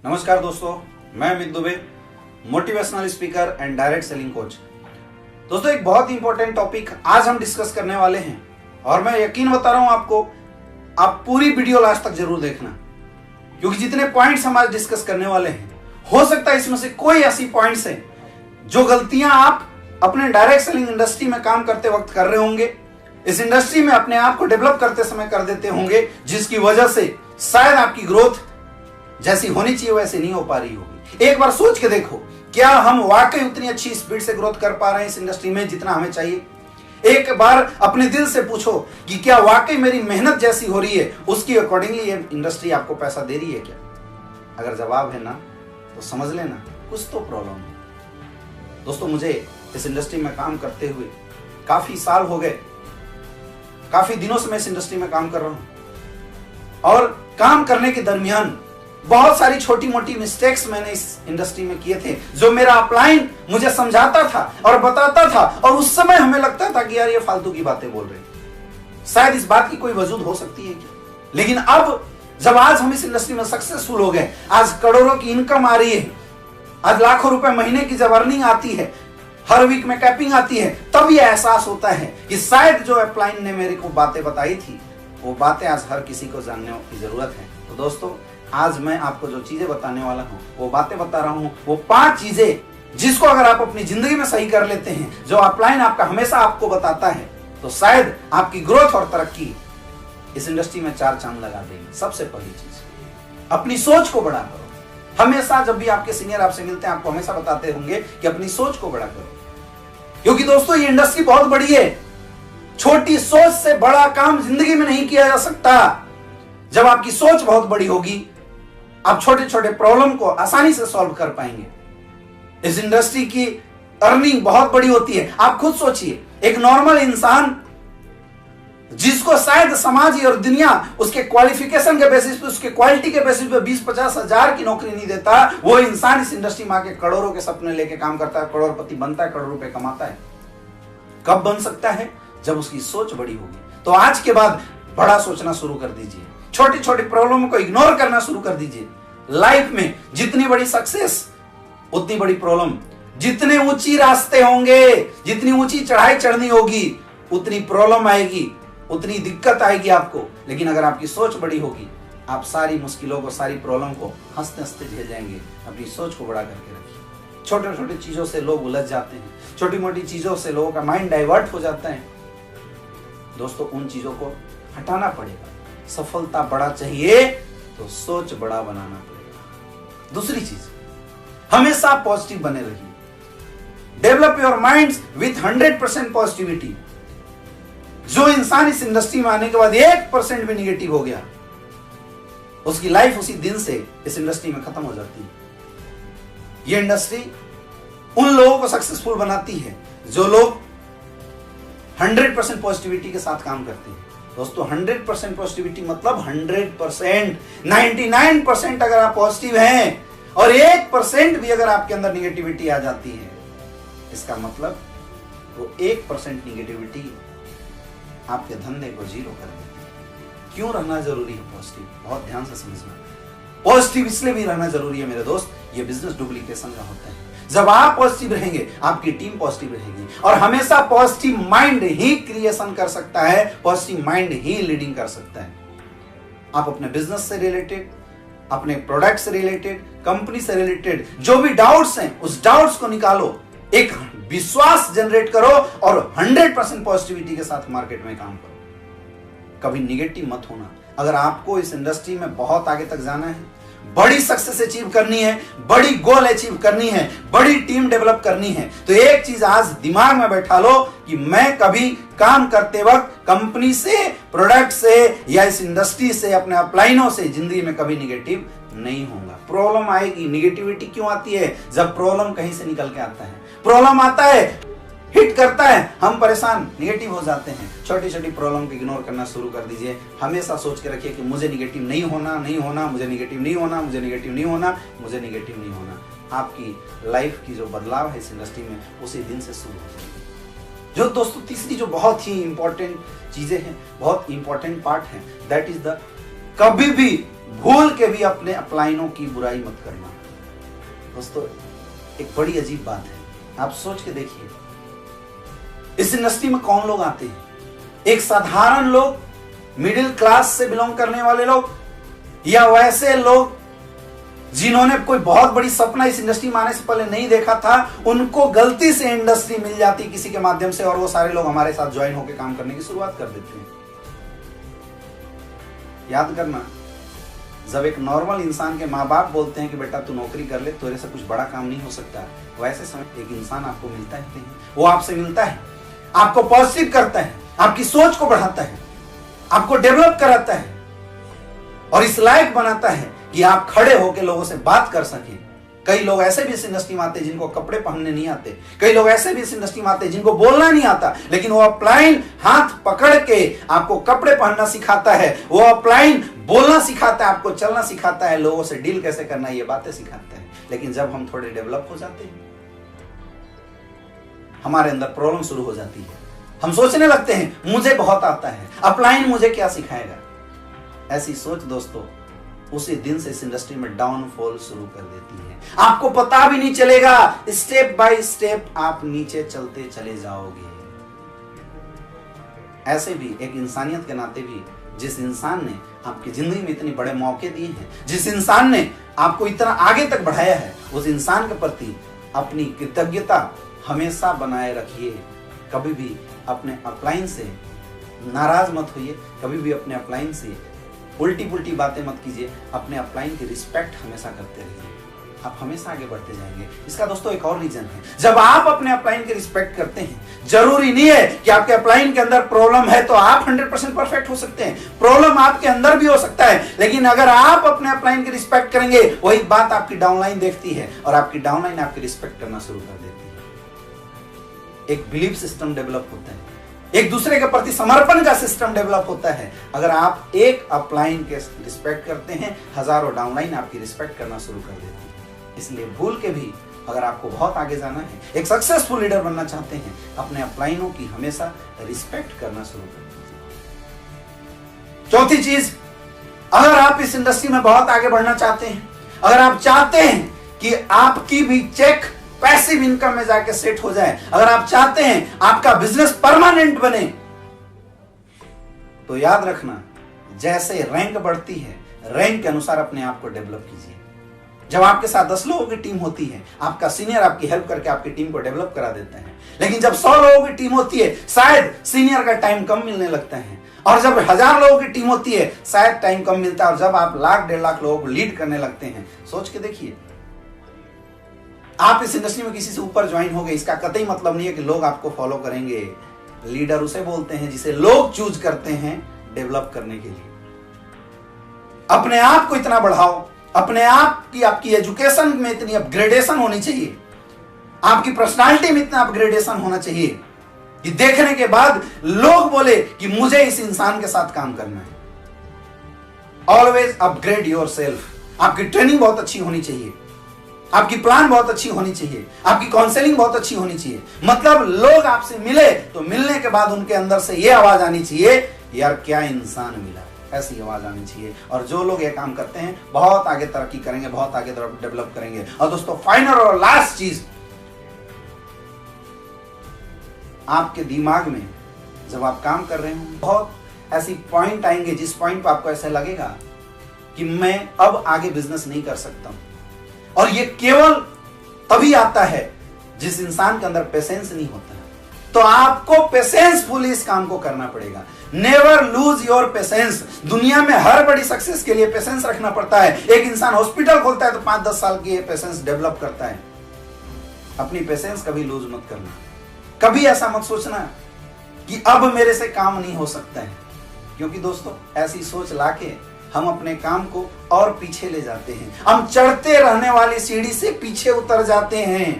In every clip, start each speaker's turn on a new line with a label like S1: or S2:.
S1: नमस्कार दोस्तों, मैं Amit Dubey, motivational speaker and direct selling coach. दोस्तों, एक बहुत ही इंपॉर्टेंट टॉपिक आज हम डिस्कस करने वाले हैं और मैं यकीन बता रहा हूं आपको, आप पूरी वीडियो लास्ट तक जरूर देखना, क्योंकि जितने पॉइंट्स हम आज डिस्कस करने वाले हैं, हो सकता है इसमें से कोई ऐसी पॉइंट्स हैं जो गलतियां आप अपने डायरेक्ट सेलिंग इंडस्ट्री में काम करते वक्त कर रहे होंगे, इस इंडस्ट्री में अपने आप को डेवलप करते समय कर देते होंगे, जिसकी वजह से शायद आपकी ग्रोथ जैसी होनी चाहिए वैसे नहीं हो पा रही होगी। एक बार सोच के देखो, क्या हम वाकई उतनी अच्छी स्पीड से ग्रोथ कर पा रहे हैं इस इंडस्ट्री में जितना हमें चाहिए? एक बार अपने दिल से पूछो कि क्या वाकई मेरी मेहनत जैसी हो रही है उसकी अकॉर्डिंगली ये इंडस्ट्री आपको पैसा दे रही है क्या? अगर जवाब है ना, तो समझ लेना कुछ तो प्रॉब्लम है। दोस्तों, मुझे इस इंडस्ट्री में काम करते हुए काफी साल हो गए, काफी दिनों से मैं इस इंडस्ट्री में काम कर रहा हूं और काम करने के दरमियान बहुत सारी छोटी मोटी मिस्टेक्स मैंने इस इंडस्ट्री में किए थे, जो मेरा अपलाइन मुझे समझाता था और बताता था, और उस समय हमें लगता था कि यार ये फालतू की बातें बोल रहे हैं, शायद इस बात की कोई वजूद हो सकती है क्या। लेकिन अब जब आज हम इस इंडस्ट्री में सक्सेसफुल हो गए, आज करोड़ों की इनकम आ रही है, आज लाखों रुपए महीने की जब अर्निंग आती है, हर वीक में कैपिंग आती है, तब यह एहसास होता है कि शायद जो अपलाइन ने मेरे को बातें बताई थी, वो बातें आज हर किसी को जानने की जरूरत है। तो दोस्तों, आज मैं आपको जो चीजें बताने वाला हूं, वो बातें बता रहा हूं, वो 5 चीजें जिसको अगर आप अपनी जिंदगी में सही कर लेते हैं, जो अपलाइन आपका हमेशा आपको बताता है, तो शायद आपकी ग्रोथ और तरक्की इस इंडस्ट्री में 4 चांद लगा देगी। सबसे पहली चीज, अपनी सोच को बड़ा करो। हमेशा जब भी आपके सीनियर आपसे मिलते हैं, आपको हमेशा बताते होंगे कि अपनी सोच को बड़ा करो, क्योंकि दोस्तों ये इंडस्ट्री बहुत बड़ी है। छोटी सोच से बड़ा काम जिंदगी में नहीं किया जा सकता। जब आपकी सोच बहुत बड़ी होगी, आप छोटे छोटे प्रॉब्लम को आसानी से सॉल्व कर पाएंगे। इस इंडस्ट्री की अर्निंग बहुत बड़ी होती है। आप खुद सोचिए, एक नॉर्मल इंसान जिसको शायद समाज और दुनिया उसके क्वालिफिकेशन के बेसिस पे, उसके क्वालिटी के बेसिस पे 20-50 हजार की नौकरी नहीं देता, वो इंसान इस इंडस्ट्री में आके करोड़ों के सपने लेके काम करता है, करोड़पति बनता है, करोड़ रुपए कमाता है। कब बन सकता है? जब उसकी सोच बड़ी होगी। तो आज के बाद बड़ा सोचना शुरू कर दीजिए, छोटी छोटी प्रॉब्लम को इग्नोर करना शुरू कर दीजिए। लाइफ में जितनी बड़ी सक्सेस उतनी बड़ी प्रॉब्लम, जितने ऊंची रास्ते होंगे, जितनी ऊंची चढ़ाई चढ़नी होगी, उतनी प्रॉब्लम आएगी, उतनी दिक्कत आएगी आपको। लेकिन अगर आपकी सोच बड़ी होगी, आप सारी मुश्किलों को, सारी प्रॉब्लम को हंसते हंसते झेल जाएंगे। अपनी सोच को बड़ा करके रखिए। छोटे छोटे चीजों से लोग उलझ जाते हैं, छोटी मोटी चीजों से लोगों का माइंड डाइवर्ट हो जाता है। दोस्तों, उन चीजों को हटाना पड़ेगा। सफलता बड़ा चाहिए तो सोच बड़ा बनाना पड़ेगा। दूसरी चीज, हमेशा पॉजिटिव बने रहिए। Develop your minds with 100% positivity. जो इंसान इस इंडस्ट्री में आने के बाद 1% भी निगेटिव हो गया, उसकी लाइफ उसी दिन से इस इंडस्ट्री में खत्म हो जाती है। यह इंडस्ट्री उन लोगों को सक्सेसफुल बनाती है जो लोग 100% पॉजिटिविटी के साथ काम करते हैं। दोस्तों, 100% पॉजिटिविटी मतलब 100%, 99% अगर आप पॉजिटिव हैं और 1% भी अगर आपके अंदर निगेटिविटी आ जाती है, इसका मतलब वो 1% निगेटिविटी आपके धंधे को जीरो कर देती है। क्यों रहना जरूरी है पॉजिटिव? बहुत ध्यान से समझना। पॉजिटिव इसलिए भी रहना जरूरी है मेरे दोस्त, ये बिजनेस डुप्लीकेशन का होता है। जब आप पॉजिटिव रहेंगे, आपकी टीम पॉजिटिव रहेगी, और हमेशा पॉजिटिव माइंड ही क्रिएशन कर सकता है, पॉजिटिव माइंड ही लीडिंग कर सकता है। आप अपने बिजनेस से रिलेटेड, अपने प्रोडक्ट से रिलेटेड, कंपनी से रिलेटेड जो भी डाउट्स हैं, उस डाउट्स को निकालो, एक विश्वास जनरेट करो और 100% पॉजिटिविटी के साथ मार्केट में काम करो। कभी निगेटिव मत होना। अगर आपको इस इंडस्ट्री में बहुत आगे तक जाना है, बड़ी सक्सेस अचीव करनी है, बड़ी गोल अचीव करनी है, बड़ी टीम डेवलप करनी है, तो एक चीज आज दिमाग में बैठा लो कि मैं कभी काम करते वक्त कंपनी से, प्रोडक्ट से या इस इंडस्ट्री से, अपने अपलाइनों से जिंदगी में कभी निगेटिव नहीं होगा। प्रॉब्लम आएगी। निगेटिविटी क्यों आती है? जब प्रॉब्लम कहीं से निकल के आता है, प्रॉब्लम आता है, हिट करता है, हम परेशान, निगेटिव हो जाते हैं। छोटी छोटी प्रॉब्लम को इग्नोर करना शुरू कर दीजिए। हमेशा सोच के रखिए कि मुझे निगेटिव नहीं होना, नहीं होना, मुझे निगेटिव नहीं होना, मुझे निगेटिव नहीं होना, मुझे निगेटिव नहीं होना। आपकी लाइफ की जो बदलाव है इस इंडस्ट्री में, उसी दिन से शुरू हो जाएगी। जो दोस्तों तीसरी जो बहुत ही इंपॉर्टेंट चीजें हैं, बहुत इंपॉर्टेंट पार्ट है, दैट इज द कभी भी भूल के भी अपने अपलाइनों की बुराई मत करना। दोस्तों एक बड़ी अजीब बात है, आप सोच के देखिए, इस इंडस्ट्री में कौन लोग आते हैं? एक साधारण लोग, मिडिल क्लास से बिलोंग करने वाले लोग, या वैसे लोग जिन्होंने कोई बहुत बड़ी सपना इस इंडस्ट्री में आने से पहले नहीं देखा था, उनको गलती से इंडस्ट्री मिल जाती किसी के माध्यम से और वो सारे लोग हमारे साथ ज्वाइन होकर काम करने की शुरुआत कर देते हैं। याद करना, जब एक नॉर्मल इंसान के माँ बाप बोलते हैं कि बेटा तू नौकरी कर ले, तेरे से कुछ बड़ा काम नहीं हो सकता, वैसे समय एक इंसान आपको मिलता है, वो आपसे मिलता है, आपको पॉजिटिव करता है, आपकी सोच को बढ़ाता है, आपको डेवलप कराता है और इस लायक बनाता है कि आप खड़े होकर लोगों से बात कर सकें। कई लोग ऐसे भी इस इंडस्ट्री में आते हैं जिनको कपड़े पहनने नहीं आते, कई लोग ऐसे भी इस इंडस्ट्री में आते हैं जिनको बोलना नहीं आता, लेकिन वो अपलाइन हाथ पकड़ के आपको कपड़े पहनना सिखाता है, वो अपलाइन बोलना सिखाता है, आपको चलना सिखाता है, लोगों से डील कैसे करना है ये बातें सिखाता है। लेकिन जब हम थोड़े डेवलप हो जाते हैं, हमारे अंदर प्रॉब्लम शुरू हो जाती है, हम सोचने लगते हैं मुझे बहुत आता है, अपलाइन मुझे क्या सिखाएगा। ऐसी सोच दोस्तों उसी दिन से इस इंडस्ट्री में डाउनफॉल शुरू कर देती है। आपको पता भी नहीं चलेगा, स्टेप बाय स्टेप आप नीचे चलते चले जाओगे। ऐसे भी एक इंसानियत के नाते भी, जिस इंसान ने आपकी जिंदगी में इतने बड़े मौके दिए हैं, जिस इंसान ने आपको इतना आगे तक बढ़ाया है, उस इंसान के प्रति अपनी कृतज्ञता हमेशा बनाए रखिए। कभी भी अपने अपलाइन से नाराज मत होइए, कभी भी अपने अपलाइन से उल्टी पुल्टी बातें मत कीजिए, अपने अपलाइन की रिस्पेक्ट हमेशा करते रहिए, आप हमेशा आगे बढ़ते जाएंगे। इसका दोस्तों एक और रीजन है, जब आप अपने अपलाइन की रिस्पेक्ट करते हैं, जरूरी नहीं है कि आपके अपलाइन के अंदर प्रॉब्लम है तो आप 100% परफेक्ट हो सकते हैं, प्रॉब्लम आपके अंदर भी हो सकता है, लेकिन अगर आप अपने अपलाइन की रिस्पेक्ट करेंगे, वही बात आपकी डाउनलाइन देखती है और आपकी डाउनलाइन आपकी रिस्पेक्ट करना शुरू कर देती है। एक बिलीफ सिस्टम डेवलप होता है, एक दूसरे के प्रति समर्पण का सिस्टम डेवलप होता है। अगर आप एक अपलाइन के रिस्पेक्ट करते हैं, हजारों डाउनलाइन आपकी रिस्पेक्ट करना शुरू कर देती है। इसलिए भूल के भी अगर आपको बहुत आगे जाना है, एक सक्सेसफुल लीडर बनना चाहते हैं, अपने अपलाइनों की हमेशा रिस्पेक्ट करना शुरू कर दीजिए। चौथी चीज, अगर आप इस इंडस्ट्री में बहुत आगे बढ़ना चाहते हैं, अगर आप चाहते हैं कि आपकी भी चेक पैसिव इनकम में जाके सेट हो जाए, अगर आप चाहते हैं आपका बिजनेस परमानेंट बने, तो याद रखना, जैसे रैंक बढ़ती है, रैंक के अनुसार अपने आप को डेवलप कीजिए। जब आपके साथ 10 लोगों की टीम होती है, आपका सीनियर आपकी हेल्प करके आपकी टीम को डेवलप करा देता है, लेकिन जब 100 लोगों की टीम होती है, शायद सीनियर का टाइम कम मिलने लगता है, और जब 1000 लोगों की टीम होती है, शायद टाइम कम मिलता है, और जब आप लाख 1.5 लाख लोगों को लीड करने लगते हैं, सोच के देखिए, आप इस इंडस्ट्री में किसी से ऊपर ज्वाइन हो गए, इसका कतई मतलब नहीं है कि लोग आपको फॉलो करेंगे। लीडर उसे बोलते हैं जिसे लोग चूज करते हैं डेवलप करने के लिए। अपने आप को इतना बढ़ाओ, अपने आप की आपकी एजुकेशन में इतनी अपग्रेडेशन होनी चाहिए, आपकी पर्सनालिटी में इतना अपग्रेडेशन होना चाहिए कि देखने के बाद लोग बोले कि मुझे इस इंसान के साथ काम करना है। Always upgrade yourself. आपकी ट्रेनिंग बहुत अच्छी होनी चाहिए, आपकी प्लान बहुत अच्छी होनी चाहिए, आपकी काउंसलिंग बहुत अच्छी होनी चाहिए। मतलब लोग आपसे मिले तो मिलने के बाद उनके अंदर से ये आवाज आनी चाहिए, यार क्या इंसान मिला, ऐसी आवाज आनी चाहिए। और जो लोग ये काम करते हैं बहुत आगे तरक्की करेंगे, बहुत आगे डेवलप करेंगे। और दोस्तों फाइनल और लास्ट चीज, आपके दिमाग में जब आप काम कर रहे हो, बहुत ऐसी पॉइंट आएंगे जिस पॉइंट पर आपको ऐसा लगेगा कि मैं अब आगे बिजनेस नहीं कर सकता हूं। और ये केवल तभी आता है जिस इंसान के अंदर पेशेंस नहीं होता है। तो आपको पेशेंसफुली इस काम को करना पड़ेगा। Never lose your patience. दुनिया में हर बड़ी सक्सेस के लिए पेशेंस रखना पड़ता है। एक इंसान हॉस्पिटल खोलता है तो 5-10 साल की पेशेंस डेवलप करता है। अपनी पेशेंस कभी लूज मत करना। कभी ऐसा मत सोचना कि अब मेरे से काम नहीं हो सकता है, क्योंकि दोस्तों ऐसी सोच लाके हम अपने काम को और पीछे ले जाते हैं। हम चढ़ते रहने वाली सीढ़ी से पीछे उतर जाते हैं।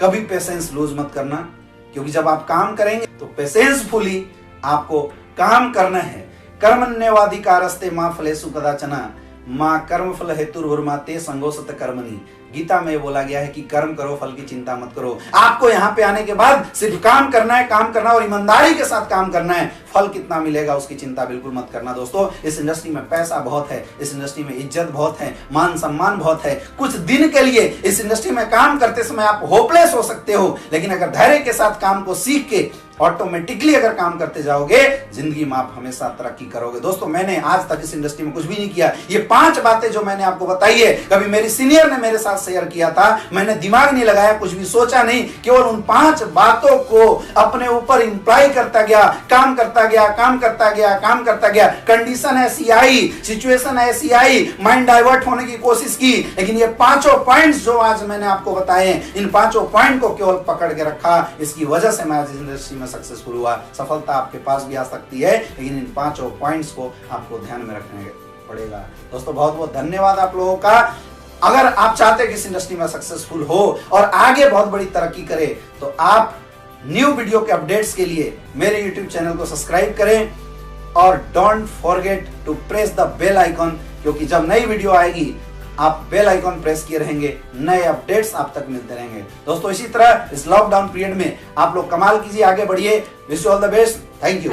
S1: कभी पेशेंस लूज मत करना, क्योंकि जब आप काम करेंगे तो पेशेंसफुली आपको काम करना है। कर्मण्यवाधिकारस्ते मां फलेषु कदाचन मां कर्मफल हेतुर्भुर्मा ते संगोषत कर्मणि गीता में बोला गया है कि कर्म करो, फल की चिंता मत करो। आपको यहां पे आने के बाद सिर्फ काम करना है, काम करना और ईमानदारी के साथ काम करना है। फल कितना मिलेगा उसकी चिंता बिल्कुल मत करना दोस्तों। इस इंडस्ट्री में पैसा बहुत है, इस इंडस्ट्री में इज्जत बहुत है, मान सम्मान बहुत है। कुछ दिन के लिए इस इंडस्ट्री में काम करते समय आप होपलेस हो सकते हो, लेकिन अगर धैर्य के साथ काम को सीख के ऑटोमेटिकली अगर काम करते जाओगे, जिंदगी में आप हमेशा तरक्की करोगे। दोस्तों मैंने आज तक इस इंडस्ट्री में कुछ भी नहीं किया। ये 5 बातें जो मैंने आपको बताई है, कभी मेरी सीनियर ने मेरे साथ शेयर किया था, मैंने दिमाग नहीं लगाया, कुछ भी सोचा नहीं, केवल उन 5 बातों को अपने ऊपर इंप्लाई करता गया, काम करता गया, काम करता गया, काम करता गया। कंडीशन ऐसी आई, सिचुएशन ऐसी आई, माइंड डाइवर्ट होने की कोशिश की, लेकिन ये 5 पॉइंट्स जो आज मैंने आपको बताए, इन 5 पॉइंट को केवल पकड़ के रखा। इसकी वजह से मैं आज इस इंडस्ट्री सक्सेसफुल हुआ। सफलता आपके पास भी आ सकती है, लेकिन इन 5 पॉइंट्स को आपको ध्यान में रखने पड़ेगा। दोस्तों बहुत बहुत धन्यवाद आप लोगों का। अगर आप चाहते हैं कि इस इंडस्ट्री में सक्सेसफुल हो और आगे बहुत बड़ी तरक्की करे, तो आप न्यू वीडियो के अपडेट्स के लिए मेरे YouTube चैनल को सब्सक्राइब करें और don't forget to press the bell icon, क्योंकि जब नई वीडियो आएगी आप बेल आइकॉन प्रेस किए रहेंगे, नए अपडेट्स आप तक मिलते रहेंगे। दोस्तों इसी तरह इस लॉकडाउन पीरियड में आप लोग कमाल कीजिए, आगे बढ़िए। Wish you all the best. Thank you.